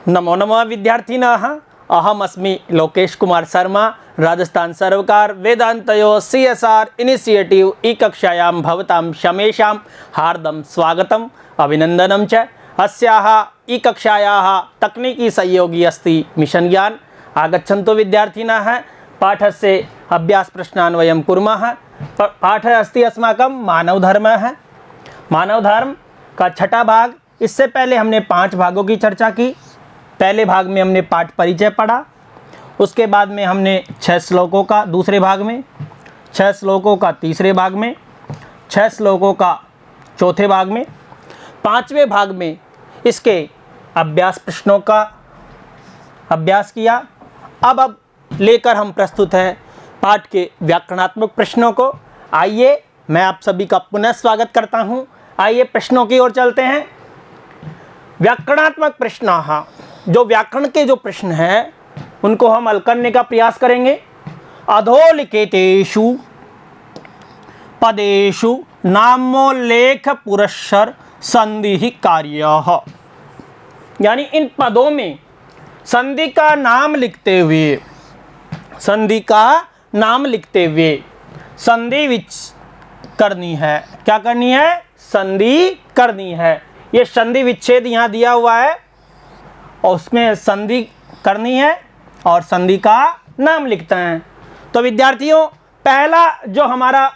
नमो नमः विद्यार्थिनः। अहम अस्मि लोकेश कुमार शर्मा। राजस्थान सर्वकार वेदांतयो CSR इनिशिएटिव ई कक्षायां भवतां शमेषां हार्दं स्वागतम् अभिनन्दनं च। अस्याः ई कक्षायाः तकनीकी सहयोगी अस्ति मिशन ज्ञान। आगच्छन्तु विद्यार्थिनः, पाठस्य अभ्यास प्रश्नान् वयं कुर्मः। पाठः अस्ति अस्माकं मानवधर्मः। मानवधर्म का छठा भाग। इससे पहले हमने 5 भागों की चर्चा की। पहले भाग में हमने पाठ परिचय पढ़ा, उसके बाद में हमने 6 श्लोकों का दूसरे भाग में, 6 श्लोकों का तीसरे भाग में, 6 श्लोकों का चौथे भाग में, 5वें भाग में इसके अभ्यास प्रश्नों का अभ्यास किया। अब लेकर हम प्रस्तुत हैं पाठ के व्याकरणात्मक प्रश्नों को। आइए, मैं आप सभी का पुनः स्वागत करता हूं। आइए प्रश्नों की ओर चलते हैं। व्याकरणात्मक प्रश्न, जो व्याकरण के जो प्रश्न हैं उनको हम हल करने का प्रयास करेंगे। अधोलिखितेषु पदेषु नामोल्लेख पुरस्सर संधि कार्यः, यानी इन पदों में संधि का नाम लिखते हुए, संधि का नाम लिखते हुए संधि करनी है। क्या करनी है? संधि करनी है। ये संधि विच्छेद यहाँ दिया हुआ है और उसमें संधि करनी है और संधि का नाम लिखते हैं। तो विद्यार्थियों, पहला जो हमारा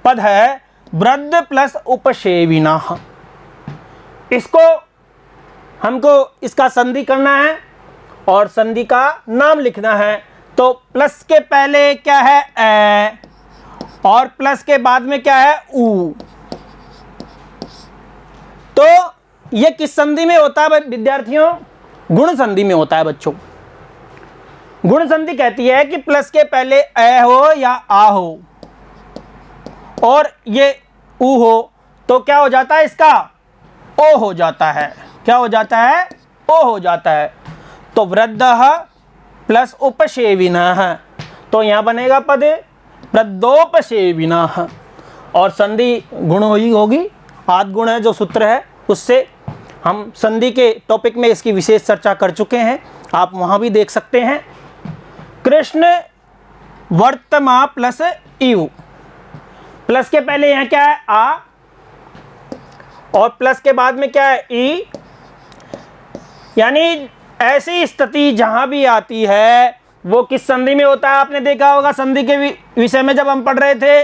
पद है वृद्ध प्लस उपसेविनः, इसको हमको इसका संधि करना है और संधि का नाम लिखना है। तो प्लस के पहले क्या है? ए, और प्लस के बाद में क्या है? ऊ। तो ये किस संधि में होता है विद्यार्थियों? गुण संधि में होता है बच्चों। गुण संधि कहती है कि प्लस के पहले ए हो या आ हो और ये ऊ हो तो क्या हो जाता है? इसका ओ हो जाता है। क्या हो जाता है? ओ हो जाता है। तो वृद्धः प्लस उपसेविनः, तो यहाँ बनेगा पद वृद्धोपसेविनः और संधि गुण ही होगी। आद गुण है जो सूत्र है, उससे हम संधि के टॉपिक में इसकी विशेष चर्चा कर चुके हैं, आप वहाँ भी देख सकते हैं। कृष्ण वर्तमा प्लस इव, प्लस के पहले यहाँ क्या है? आ, और प्लस के बाद में क्या है? ई। यानी ऐसी स्थिति जहाँ भी आती है वो किस संधि में होता है? आपने देखा होगा संधि के विषय में जब हम पढ़ रहे थे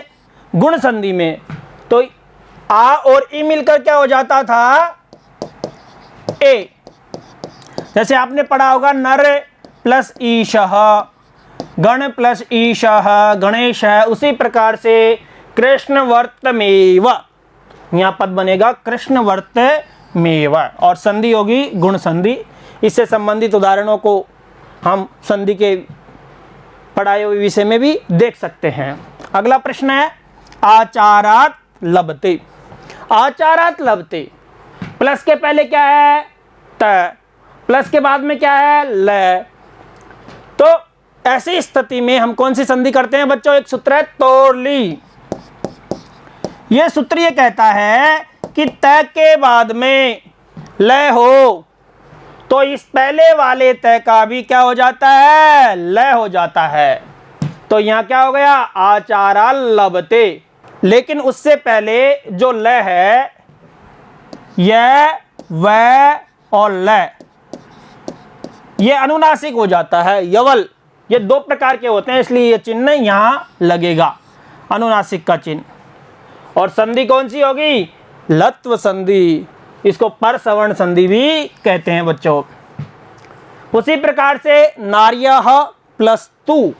गुण संधि में, तो आ और ई मिलकर क्या हो जाता था? ए। जैसे आपने पढ़ा होगा नर प्लस ईशः, गण प्लस ईशः गणेश है। उसी प्रकार से कृष्णवर्तमेव, यहाँ पद बनेगा कृष्णवर्तमेव और संधि होगी गुण संधि। इससे संबंधित उदाहरणों को हम संधि के पढ़ाए हुए विषय में भी देख सकते हैं। अगला प्रश्न है आचारात् लभते। आचारात् लभते, प्लस के पहले क्या है? त, प्लस के बाद में क्या है? ल। तो ऐसी स्थिति में हम कौन सी संधि करते हैं बच्चों? एक सूत्र है तोरली। यह सूत्र ये कहता है कि त के बाद में ल हो तो इस पहले वाले त का भी क्या हो जाता है? ल हो जाता है। तो यहाँ क्या हो गया? आचारा लभते। लेकिन उससे पहले जो ल है, यह, वह और ल, ये अनुनासिक हो जाता है। यवल, ये 2 प्रकार के होते हैं, इसलिए ये चिन्ह यहाँ लगेगा, अनुनासिक का चिन्ह। और संधि कौन सी होगी? लत्व संधि। इसको पर सवर्ण संधि भी कहते हैं बच्चों। उसी प्रकार से नार्यः प्लस तु,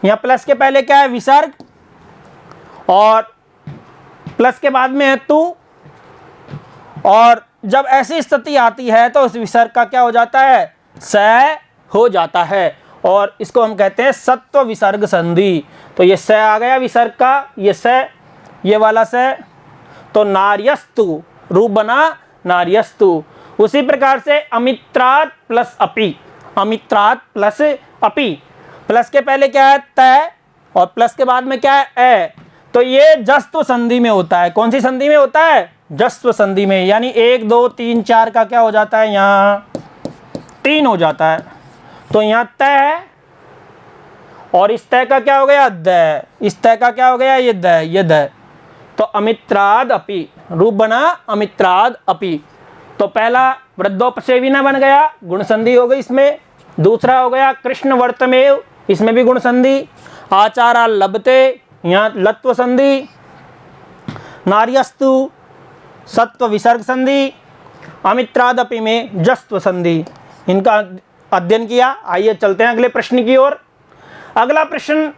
यहाँ प्लस के पहले क्या है? विसर्ग और प्लस के बाद में है तु, और जब ऐसी स्थिति आती है तो उस विसर्ग का क्या हो जाता है? स हो जाता है और इसको हम कहते हैं सत्व विसर्ग संधि। तो ये स आ गया विसर्ग का, ये स, ये वाला स। तो नार्यस्तु, रूप बना नार्यस्तु। उसी प्रकार से अमित्रात् प्लस अपि, अमित्रात् प्लस अपि, प्लस के पहले क्या है? त और प्लस के बाद में क्या है? ए। तो ये जस्त्व संधि में होता है। कौन सी संधि में होता है? जस्त्व संधि में, यानी 1 2 3 4 का क्या हो जाता है? यहाँ 3 हो जाता है। तो यहाँ तय है और इस तय का क्या हो गया, द। इस तय का क्या हो गया, ये द, ये द। तो अमित्राद अपि, रूप बना अमित्राद अपि। तो पहला वृद्धोपसेविना बन गया, गुण संधि हो गई इसमें। दूसरा हो गया कृष्ण वर्तमेव, इसमें भी गुण संधि। आचारा लभते, यहाँ लत्व संधि। नार्यस्तु सत्व विसर्ग संधि। अमित्रादपि में जस्त्व संधि। इनका अध्ययन किया। आइए चलते हैं अगले प्रश्न की ओर। अगला प्रश्न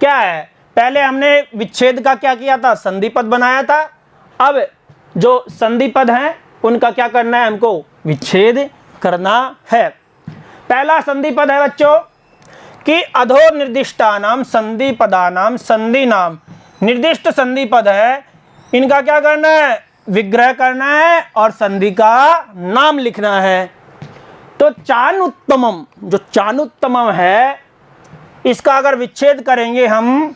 क्या है, पहले हमने विच्छेद का क्या किया था, संधि पद बनाया था। अब जो संधि पद हैं उनका क्या करना है, हमको विच्छेद करना है। पहला संधि पद है बच्चों कि अधो निर्दिष्टानाम संधि पदानाम संधि नाम। निर्दिष्ट संधि पद है, इनका क्या करना है, विग्रह करना है और संधि का नाम लिखना है। तो चानुत्तमम, जो चानुत्तमम है इसका अगर विच्छेद करेंगे हम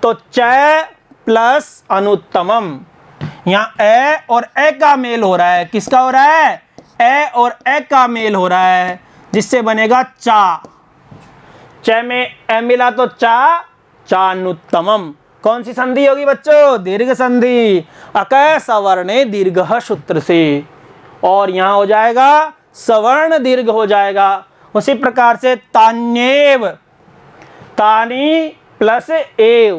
तो च प्लस अनुत्तमम। यहाँ ए और ए का मेल हो रहा है, किसका हो रहा है, ए और ए का मेल हो रहा है, जिससे बनेगा चा। च में ए मिला तो चा, चानुत्तमम। कौन सी संधि होगी बच्चों, दीर्घ संधि। अकय सवर्णे दीर्घ सूत्र से, और यहाँ हो जाएगा सवर्ण दीर्घ हो जाएगा। उसी प्रकार से तान्येव, तानी प्लस एव,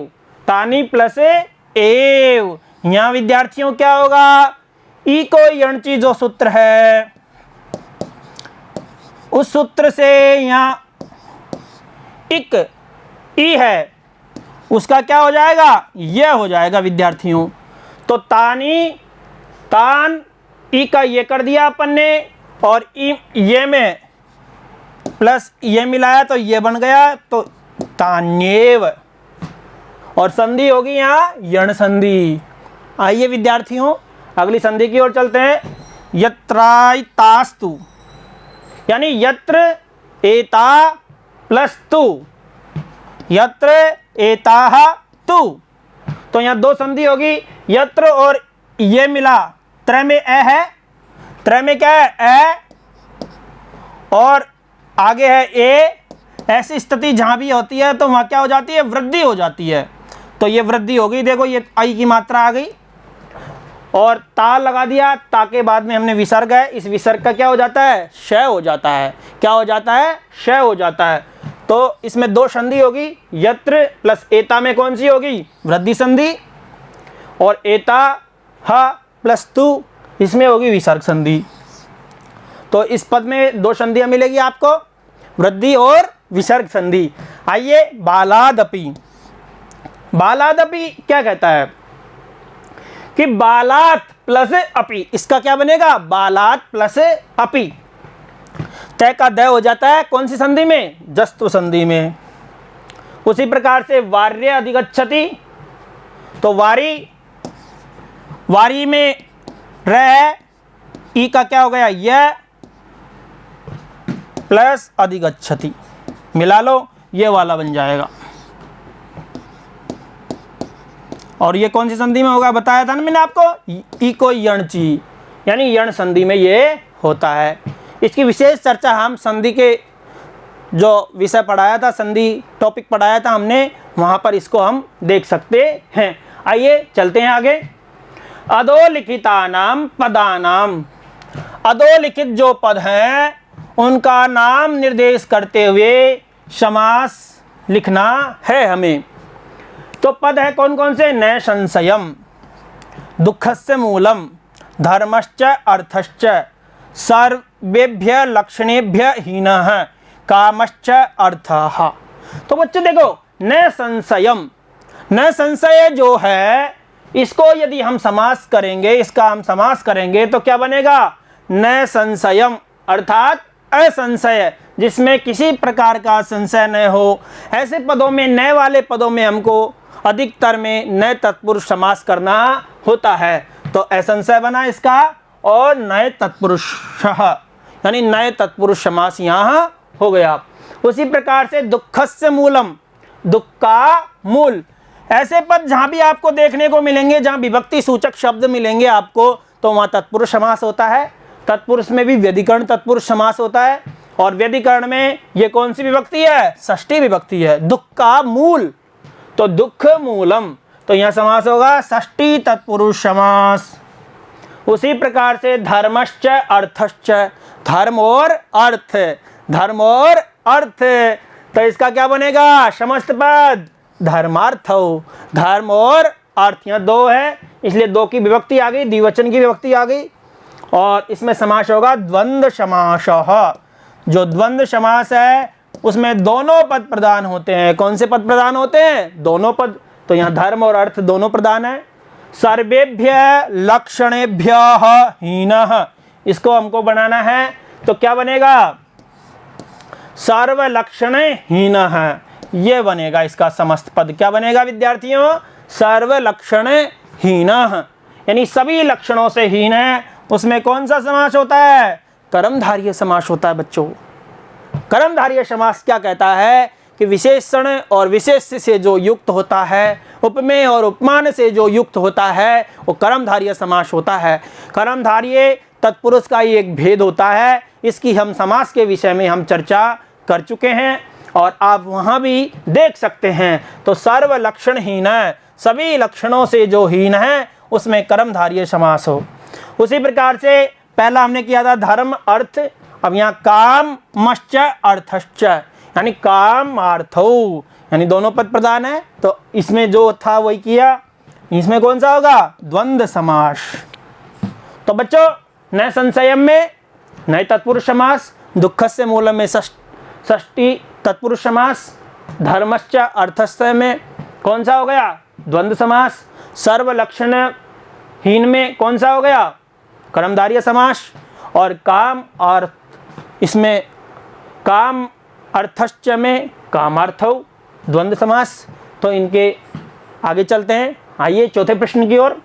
तानी प्लस एव। यहाँ विद्यार्थियों क्या होगा, ई को यणची जो सूत्र है उस सूत्र से यहाँ इक ई है, उसका क्या हो जाएगा, यह हो जाएगा विद्यार्थियों। तो तानी, तान, ई का ये कर दिया अपन ने, और ई ये में प्लस ये मिलाया तो ये बन गया, तो तान्येव। और संधि होगी यहाँ यण संधि। आइए विद्यार्थियों अगली संधि की ओर चलते हैं। यत्रायतास्तु, यानी यत्र एता प्लस तु, यत्र एताह तु। तो यहाँ दो संधि होगी, यत्र और ये मिला, त्रय में ए है, त्रय में क्या है, ए, और आगे है ए। ऐसी स्थिति जहां भी होती है तो वहां क्या हो जाती है, वृद्धि हो जाती है। तो ये वृद्धि हो गई, देखो ये आई की मात्रा आ गई, और ता लगा दिया, ता के बाद में हमने विसर्ग है, इस विसर्ग का क्या हो जाता है, क्षय हो जाता है। क्या हो जाता है, क्षय हो जाता है। तो इसमें दो संधि होगी, यत्र प्लस एता में कौन सी होगी, वृद्धि संधि, और एता ह प्लस तु इसमें होगी विसर्ग संधि। तो इस पद में दो संधियां मिलेगी आपको, वृद्धि और विसर्ग संधि। आइए बालादपि, बालादपि क्या कहता है कि बालात प्लस अपि, इसका क्या बनेगा, बालात प्लस अपि। तय का दय हो जाता है कौन सी संधि में, जस्त्व संधि में। उसी प्रकार से वार्य अधिगच्छति, तो वारी, वारी में रह, ई का क्या हो गया, यह प्लस अधिगच्छति, मिला लो, ये वाला बन जाएगा। और ये कौन सी संधि में होगा, बताया था ना मैंने आपको, ई को यणची, यानी यण संधि में ये होता है। इसकी विशेष चर्चा हम संधि के जो विषय पढ़ाया था, संधि टॉपिक पढ़ाया था हमने, वहाँ पर इसको हम देख सकते हैं। आइए चलते हैं आगे। अधोलिखितानाम पदानाम, अधोलिखित जो पद हैं उनका नाम निर्देश करते हुए समास लिखना है हमें। तो पद है कौन कौन से, न संशयम, दुःखस्य मूलम, धर्मश्च अर्थश्च, सर्वेभ्य लक्षणेभ्य हीनः, कामश्च अर्थः। तो बच्चे देखो, न संशयम, न संशय जो है इसको यदि हम समास करेंगे, इसका हम समास करेंगे तो क्या बनेगा, न संशयम, अर्थात असंशय, जिसमें किसी प्रकार का संशय न हो। ऐसे पदों में, नए वाले पदों में हमको अधिकतर में नए तत्पुरुष समास करना होता है। तो असंशय बना इसका, और नए तत्पुरुष, यानी नए तत्पुरुष समास यहाँ हो गया। उसी प्रकार से दुःखस्य मूलम, दुःख का मूल। ऐसे पद जहाँ भी आपको देखने को मिलेंगे, जहाँ विभक्ति सूचक शब्द मिलेंगे आपको, तो वहाँ तत्पुरुष समास होता है। तत्पुरुष में भी व्यधिकरण तत्पुरुष समास होता है, और व्यधिकरण में ये कौन सी विभक्ति है? षष्ठी विभक्ति है। दुख का मूल, तो दुख मूलम, तो यहां समास होगा षष्ठी तत्पुरुष समास। उसी प्रकार से धर्मश्च अर्थश्च, धर्म और अर्थ, धर्म और अर्थ, तो इसका क्या बनेगा? समस्त पद धर्मार्थ, धर्म और अर्थ, यहाँ दो है इसलिए दो की विभक्ति आ गई, द्विवचन की विभक्ति आ गई। और इसमें समास होगा द्वंद्व समास। जो द्वंद्व समास है उसमें दोनों पद प्रदान होते हैं। कौन से पद प्रदान होते हैं? दोनों पद। तो यहाँ धर्म और अर्थ दोनों प्रदान है। सर्वेभ्य लक्षणेभ्य हीनः, इसको हमको बनाना है तो क्या बनेगा? सर्वलक्षण हीनः, ये बनेगा इसका समस्त पद। क्या बनेगा विद्यार्थियों? सर्वलक्षण हीनः, यानी सभी लक्षणों से हीन है। उसमें कौन सा समास होता है? कर्मधारय समास होता है बच्चों। कर्मधारय समास क्या कहता है कि विशेषण और विशेष्य से जो युक्त होता है, उपमेय और उपमान से जो युक्त होता है, वो कर्मधारय समास होता है। कर्मधारय तत्पुरुष का ही एक भेद होता है। इसकी हम समास के विषय में हम चर्चा कर चुके हैं और आप वहाँ भी देख सकते हैं। तो सर्वलक्षण हीन है, सभी लक्षणों से जो हीन है उसमें कर्मधारय समास हो। उसी प्रकार से पहला हमने किया था धर्म अर्थ, अब यहाँ काम मश्च अर्थश्च, यानी काम अर्थौ, यानी दोनों पद प्रदान है। तो इसमें जो था वही किया। इसमें कौन सा होगा? द्वंद्व समास। तो बच्चों नए संशयम में नए तत्पुरुष समास, दुःखस्य मूलम में षष्ठी तत्पुरुष समास, धर्मश्च अर्थस्य में कौन सा हो गया? द्वंद्व समास। सर्वलक्षण हीन में कौन सा हो गया? कर्मधारय समास। और काम अर्थ, इसमें काम अर्थश्च में कामार्थौ, द्वंद्व समास। तो इनके आगे चलते हैं। आइए चौथे प्रश्न की ओर।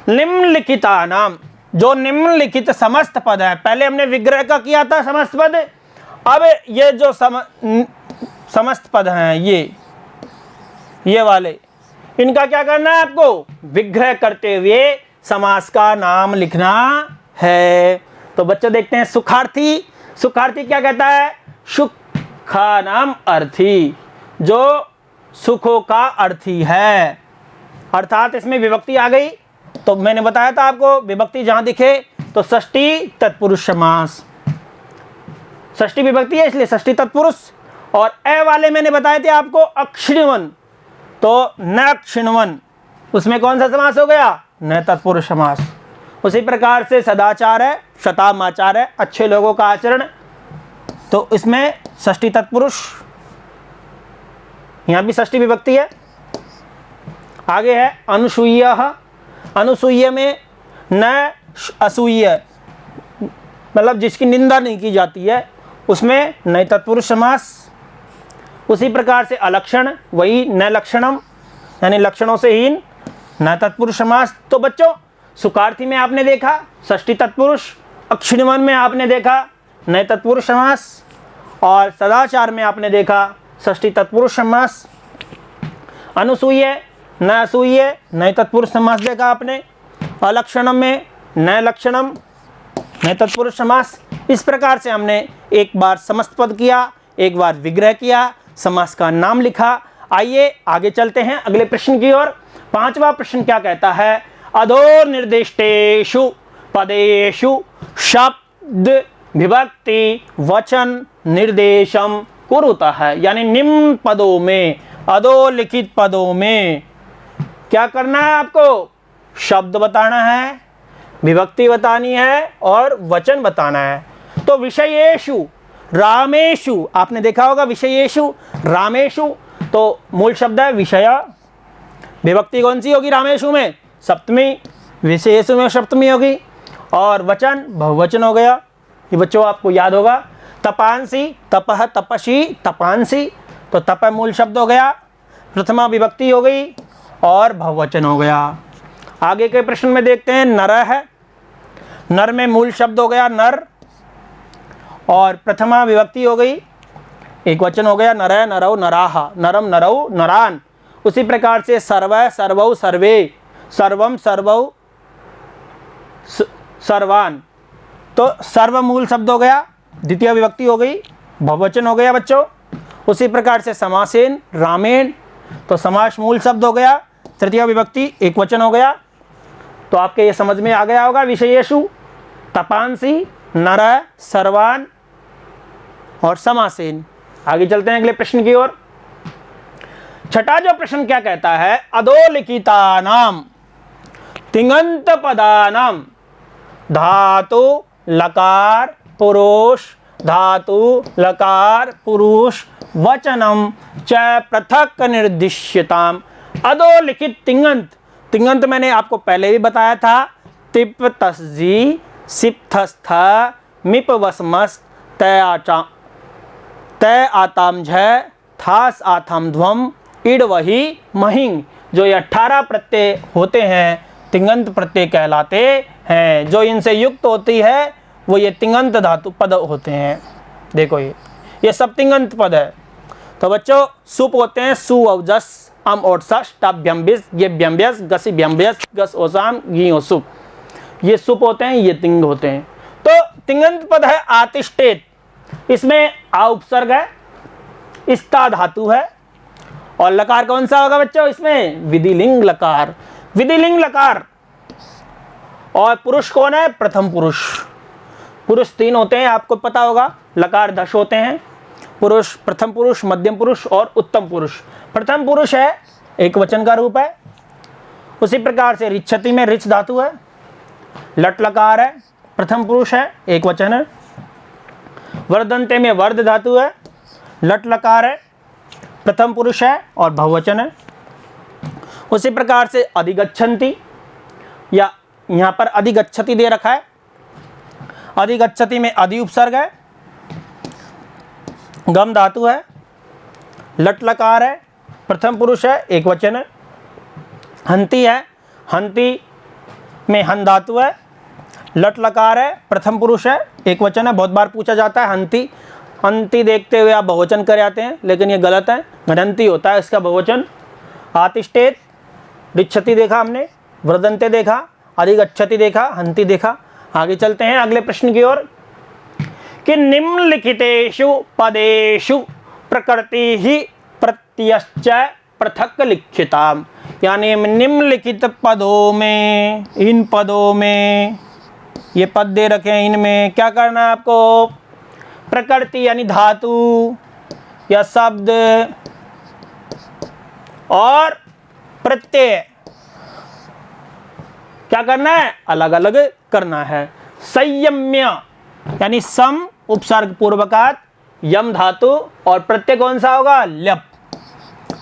निम्नलिखिता नाम, जो निम्नलिखित समस्त पद है, पहले हमने विग्रह का किया था समस्त पद, अब ये जो समस्त पद हैं ये वाले, इनका क्या करना है आपको? विग्रह करते हुए समास का नाम लिखना है। तो बच्चों देखते हैं सुखार्थी। सुखार्थी क्या कहता है? सुखा नाम अर्थी, जो सुखों का अर्थी है, अर्थात इसमें विभक्ति आ गई। तो मैंने बताया था आपको विभक्ति जहां दिखे तो षष्ठी तत्पुरुष समास, षष्ठी विभक्ति है इसलिए षष्ठी तत्पुरुष। और ए वाले मैंने बताए थे आपको अक्षिणवन, तो न क्षिणवन, उसमें कौन सा समास हो गया? न तत्पुरुष समास। उसी प्रकार से सदाचार है, शतामाचार है, अच्छे लोगों का आचरण, तो इसमें षष्ठी तत्पुरुष, यहां भी षष्ठी विभक्ति है। आगे है अनुसूय। अनुसूय में न असूय, मतलब जिसकी निंदा नहीं की जाती है, उसमें नए तत्पुरुष समास। उसी प्रकार से अलक्षण, वही न लक्षणम, यानी लक्षणों से हीन, न तत्पुरुष समास। तो बच्चों सुखार्थी में आपने देखा षष्ठी तत्पुरुष, अक्षिणवन में आपने देखा नए तत्पुरुष समास, और सदाचार में आपने देखा षष्ठी तत्पुरुष समास। अनुसूय न असूय नए तत्पुरुष समास देखा आपने। अलक्षणम में न लक्षणम नए तत्पुरुष समास। इस प्रकार से हमने एक बार समस्त पद किया, एक बार विग्रह किया, समास का नाम लिखा। आइए आगे चलते हैं अगले प्रश्न की ओर। पांचवा प्रश्न क्या कहता है? अधो निर्दिष्टेषु पदेषु शब्द विभक्ति वचन निर्देशम कुरुतः, यानी निम्न पदों में, अधोलिखित पदों में क्या करना है आपको? शब्द बताना है, विभक्ति बतानी है और वचन बताना है। तो विषयेषु रामेषु, आपने देखा होगा विषयेषु रामेषु, तो मूल शब्द है विषय, विभक्ति कौन सी होगी रामेषु में? सप्तमी, विषयेषु में सप्तमी होगी, और वचन बहुवचन हो गया। ये बच्चों आपको याद होगा। तपांसी, तपह तपसी तपांसी, तो तप मूल शब्द हो गया, प्रथमा विभक्ति हो गई और बहुवचन हो गया। आगे के प्रश्न में देखते हैं नर है। नर में मूल शब्द हो गया नर और प्रथमा विभक्ति हो गई, एक वचन हो गया नर नरौ नराह, नरम नरौ नरान। उसी प्रकार से सर्व सर्वौ सर्वे, सर्वम सर्वौ सर्वान, तो सर्वमूल शब्द हो गया, द्वितीय विभक्ति हो गई, बहुवचन हो गया बच्चों। उसी प्रकार से समासेन रामेण, तो समास मूल शब्द हो गया, तृतीय विभक्ति एक वचन हो गया। तो आपके ये समझ में आ गया होगा, विषयेषु तपांसी नर सर्वान और समासेन। आगे चलते हैं अगले प्रश्न की ओर। छठा जो प्रश्न क्या कहता है, अधोलिखितानाम तिङन्त पदानाम धातु लकार पुरुष धातु लकार पुरुष वचनम च पृथक निर्दिश्यताम। अधोलिखित तिङन्त, तिङन्त मैंने आपको पहले भी बताया था, तिप तस्जी सिप थस्थ मिप वसमस तय आताम झ थास आथम ध्वम इड वही महिंग। जो ये 18 प्रत्यय होते हैं तिङन्त प्रत्यय कहलाते हैं। जो इनसे युक्त होती है वो ये तिङन्त धातु पद होते हैं। देखो ये सब तिङन्त पद है। तो बच्चों सुप होते हैं सु अवजस अम और सस टाप व्यंबिस ये व्यंब्यस गसी व्यंब्यस गस ओसाम घी ओ सुप, ये सुप होते हैं, ये तिंग होते हैं। तो तिङन्त पद है आतिष्ठेत, इसमें आ उपसर्ग है, स्था धातु है और लकार कौन सा होगा बच्चों, इसमें विधिलिंग लकार, विधिलिंग लकार। और पुरुष कौन है, प्रथम पुरुष। पुरुष 3 होते हैं, आपको पता होगा, लकार 10 होते हैं। पुरुष प्रथम पुरुष, मध्यम पुरुष और उत्तम पुरुष। प्रथम पुरुष है एक वचन का रूप है। उसी प्रकार से रिच्छति में रिच धातु है, लट लकार है, प्रथम पुरुष है एक वचन है। वर्धन्ते में वर्ध धातु है, लट लकार है, प्रथम पुरुष है और बहुवचन है। उसी प्रकार से अधिगच्छन्ति, या यहाँ पर अधिगच्छति दे रखा है, अधिगच्छति में अधि उपसर्ग है, गम धातु है, लट लकार है, प्रथम पुरुष है एक वचन है। हंति है, हंति में हन धातु है, लट लकार है, प्रथम पुरुष है एक वचन है। बहुत बार पूछा जाता है हंति, हंति देखते हुए आप बहुवचन कर आते हैं, लेकिन ये गलत है, घनंति होता है इसका बहुवचन। आतिष्ठेत, रिच्छति देखा हमने, वृदन्ते देखा, अधिगच्छति देखा, हंति देखा। आगे चलते हैं अगले प्रश्न की ओर कि निम्नलिखितेषु पदेषु प्रकृति ही प्रत्ययश्च पृथक लिखिताम। यानी निम्नलिखित पदों में, इन पदों में, ये पद दे रखे हैं, इनमें क्या करना है आपको, प्रकृति यानी धातु या शब्द और प्रत्यय क्या करना है, अलग अलग करना है। संयम्य यानी सम उपसर्ग पूर्वकात, यम धातु और प्रत्यय कौन सा होगा, ल्यप।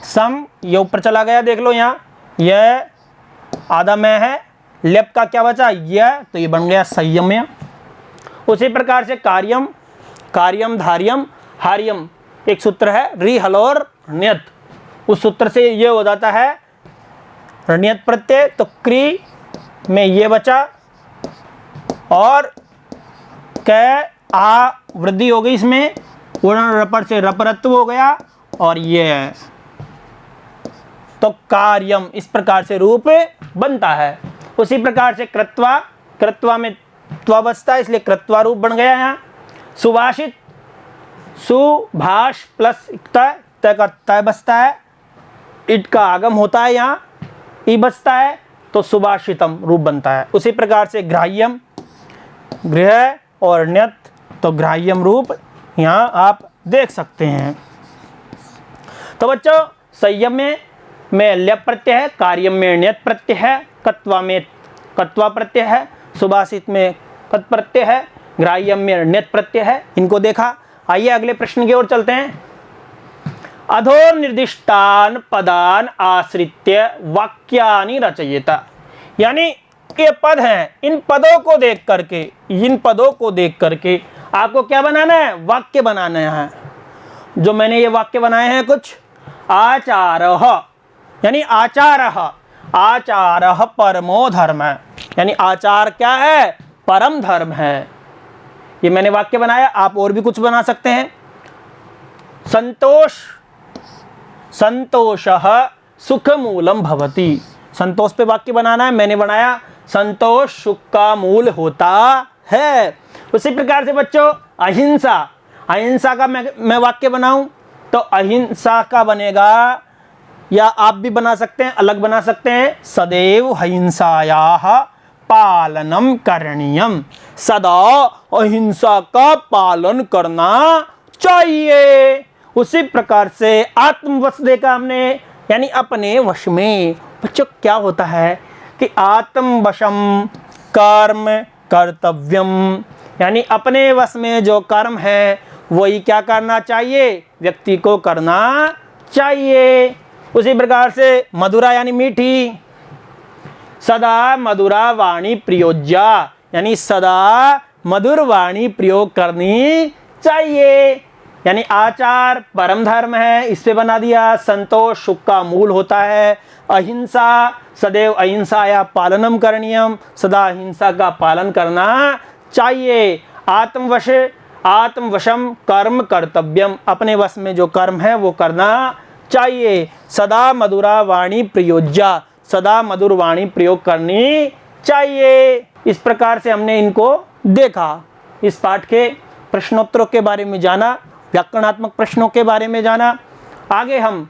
सम ये ऊपर चला गया, देख लो यहाँ, यह आधा में है, ल्यप का क्या बचा, यह, तो ये बन गया संयम्य। उसी प्रकार से कार्यम, कार्यम धार्यम हार्यम, एक सूत्र है रि हलोर ण्यत, उस सूत्र से ये हो जाता है ण्यत प्रत्यय। तो क्री में ये बचा और कै आ वृद्धि हो गई, इसमें उड़न रपर से रपरत्व हो गया और ये है, तो कार्यम, इस प्रकार से रूप बनता है। उसी प्रकार से कृत्वा, कृत्वा में त्वा बचता है इसलिए कृत्वा रूप बन गया यहाँ। सुभाषित, सुभाष प्लस तय का तय बचता है, इट का आगम होता है यहाँ, ई बचता है, तो सुभाषितम रूप बनता है। उसी प्रकार से ग्राह्यम, गृह और ण्यत, तो ग्राह्यम रूप यहाँ आप देख सकते हैं। तो बच्चों संयम में ल्यप प्रत्यय है, कार्यम में ण्यत प्रत्यय है, कत्वा में कत्वा प्रत्यय है, सुभाषित में कत प्रत्यय है, ग्राह्यम में ण्यत प्रत्यय है। इनको देखा। आइए अगले प्रश्न की ओर चलते हैं। अधो निर्दिष्टान पदान आश्रित्य वाक्यानि रचयिता। यानी ये पद हैं, इन पदों को देख करके, इन पदों को देख करके आपको क्या बनाना है, वाक्य बनाना है। जो मैंने ये वाक्य बनाए हैं कुछ, आचारः यानी आचारः, आचारः परमो धर्म, यानी आचार क्या है, परम धर्म है। ये मैंने वाक्य बनाया, आप और भी कुछ बना सकते हैं। संतोष, संतोषः सुख मूलम भवति, संतोष पे वाक्य बनाना है। मैंने बनाया संतोष सुख का मूल होता है। उसी प्रकार से बच्चों अहिंसा, अहिंसा का मैं वाक्य बनाऊं तो अहिंसा का बनेगा, या आप भी बना सकते हैं, अलग बना सकते हैं, सदैव अहिंसायाः पालनम करणीयम, सदा अहिंसा का पालन करना चाहिए। उसी प्रकार से आत्मवश देखा हमने, यानी अपने वश में। बच्चों क्या होता है कि आत्मवशम कर्म कर्तव्यम, यानी अपने वश में जो कर्म है वही क्या करना चाहिए, व्यक्ति को करना चाहिए। उसी प्रकार से मधुरा यानी मीठी, सदा मधुरा वाणी प्रयोज्या, यानी सदा मधुर वाणी प्रयोग करनी चाहिए। यानी आचार परम धर्म है, इस पे बना दिया। संतोष सुख का मूल होता है। अहिंसा, सदैव अहिंसाया पालनम करणीयम, सदा अहिंसा का पालन करना चाहिए। आत्मवश, आत्मवशम कर्म कर्तव्यम, अपने वश में जो कर्म है वो करना चाहिए। सदा मधुरा वाणी प्रयोज्या, सदा मधुर वाणी प्रयोग करनी चाहिए। इस प्रकार से हमने इनको देखा। इस पाठ के प्रश्नोत्तरों के बारे में जाना, व्याकरणात्मक प्रश्नों के बारे में जाना। आगे हम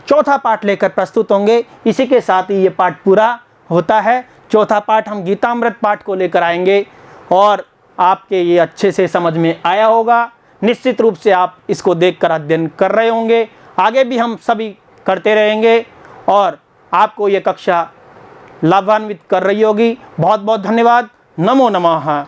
चौथा पाठ लेकर प्रस्तुत होंगे। इसी के साथ ही ये पाठ पूरा होता है। चौथा पाठ हम गीतामृत पाठ को लेकर आएंगे और आपके ये अच्छे से समझ में आया होगा। निश्चित रूप से आप इसको देखकर अध्ययन कर रहे होंगे। आगे भी हम सभी करते रहेंगे और आपको ये कक्षा लाभान्वित कर रही होगी। बहुत बहुत धन्यवाद। नमो नमः।